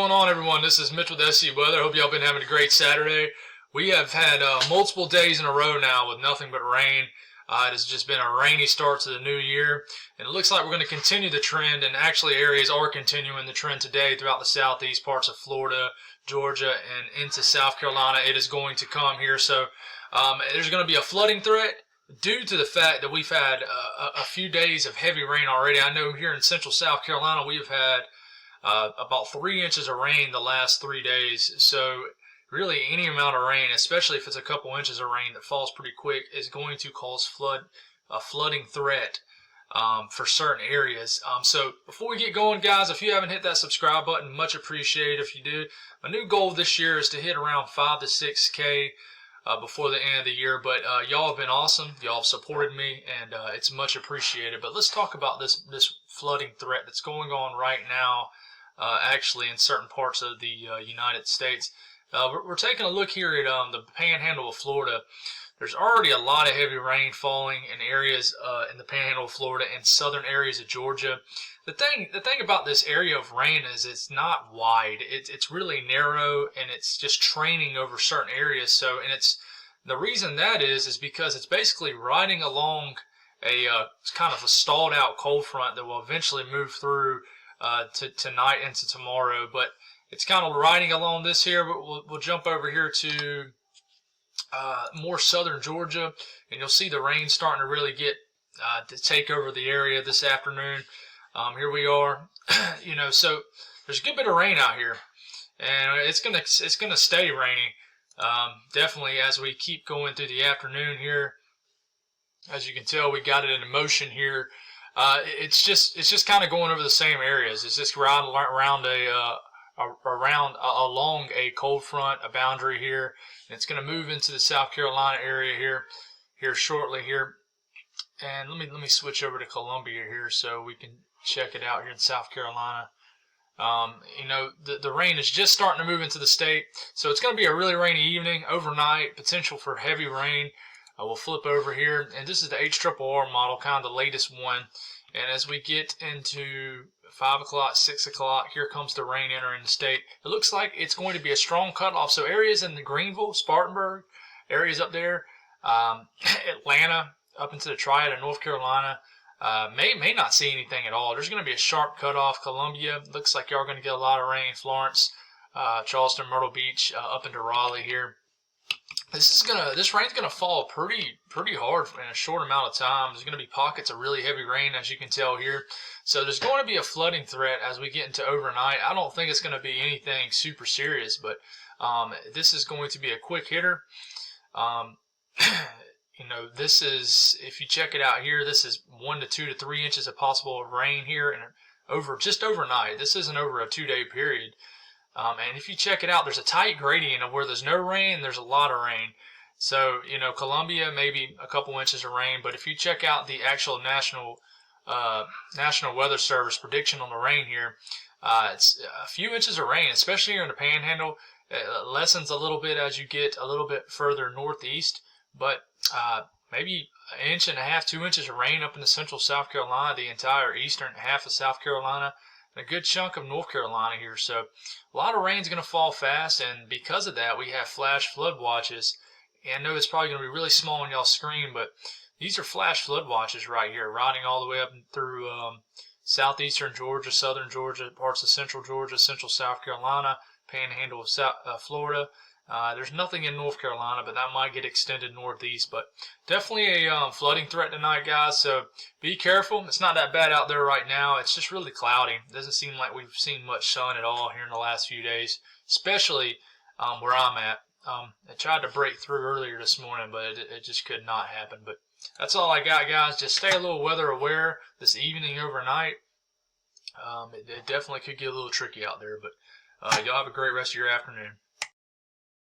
going on, everyone? This is Mitch with SC Weather. Hope y'all been having a great Saturday. We have had multiple days in a row now with nothing but rain. It has just been a rainy start to the new year, and it looks like we're going to continue the trend, and actually areas are continuing the trend today throughout the southeast parts of Florida, Georgia, and into South Carolina. It is going to come here, so there's going to be a flooding threat due to the fact that we've had a few days of heavy rain already. I know here in central South Carolina we have had about 3 inches of rain the last 3 days. So really any amount of rain, especially if it's a couple inches of rain that falls pretty quick, is going to cause a flooding threat for certain areas. So before we get going, guys, if you haven't hit that subscribe button, much appreciated if you do. My new goal this year is to hit around 5 to 6K before the end of the year, but y'all have been awesome. Y'all have supported me, and it's much appreciated. But let's talk about this flooding threat that's going on right now, actually in certain parts of the United States. We're taking a look here at the Panhandle of Florida. There's already a lot of heavy rain falling in areas in the Panhandle of Florida and southern areas of Georgia. The thing about this area of rain is it's not wide. It's really narrow, and it's just training over certain areas. So, and the reason that is because it's basically riding along a kind of a stalled out cold front that will eventually move through tonight into tomorrow. But it's kind of riding along this here. We'll jump over here to more southern Georgia, and you'll see the rain starting to really get to take over the area this afternoon. Here we are. So there's a good bit of rain out here, and it's gonna stay rainy. Definitely as we keep going through the afternoon here. As you can tell, we got it in motion here. It's just kind of going over the same areas. It's just around along a cold front, a boundary here, and it's going to move into the South Carolina area here shortly here. And let me switch over to Columbia here so we can check it out here in South Carolina. The rain is just starting to move into the state, so it's going to be a really rainy evening, overnight, potential for heavy rain. We'll flip over here, and this is the HRRR model, kind of the latest one. And as we get into 5 o'clock, 6 o'clock, here comes the rain entering the state. It looks like it's going to be a strong cutoff. So areas in the Greenville, Spartanburg, areas up there, Atlanta, up into the Triad of North Carolina, may not see anything at all. There's going to be a sharp cutoff. Columbia, looks like y'all are going to get a lot of rain. Florence, Charleston, Myrtle Beach, up into Raleigh here. This rain's gonna fall pretty hard in a short amount of time. There's gonna be pockets of really heavy rain, as you can tell here. So there's going to be a flooding threat as we get into overnight. I don't think it's gonna be anything super serious, but this is going to be a quick hitter. This is, if you check it out here, this is 1 to 2 to 3 inches of possible rain here, and just overnight. This isn't over a 2-day period. And if you check it out, there's a tight gradient of where there's no rain, there's a lot of rain. So, Columbia, maybe a couple inches of rain. But if you check out the actual National Weather Service prediction on the rain here, it's a few inches of rain, especially here in the Panhandle. It lessens a little bit as you get a little bit further northeast. But maybe 1.5 inches, 2 inches of rain up in the central South Carolina, the entire eastern half of South Carolina, a good chunk of North Carolina here. So a lot of rain's going to fall fast, and because of that, we have flash flood watches. And I know it's probably going to be really small on y'all's screen, but these are flash flood watches right here, riding all the way up through southeastern Georgia, southern Georgia, parts of central Georgia, central South Carolina, Panhandle of Florida. There's nothing in North Carolina, but that might get extended northeast. But definitely a flooding threat tonight, guys. So be careful. It's not that bad out there right now. It's just really cloudy. It doesn't seem like we've seen much sun at all here in the last few days, especially where I'm at. I tried to break through earlier this morning, but it just could not happen. But that's all I got, guys. Just stay a little weather aware this evening, overnight. It definitely could get a little tricky out there. But y'all have a great rest of your afternoon.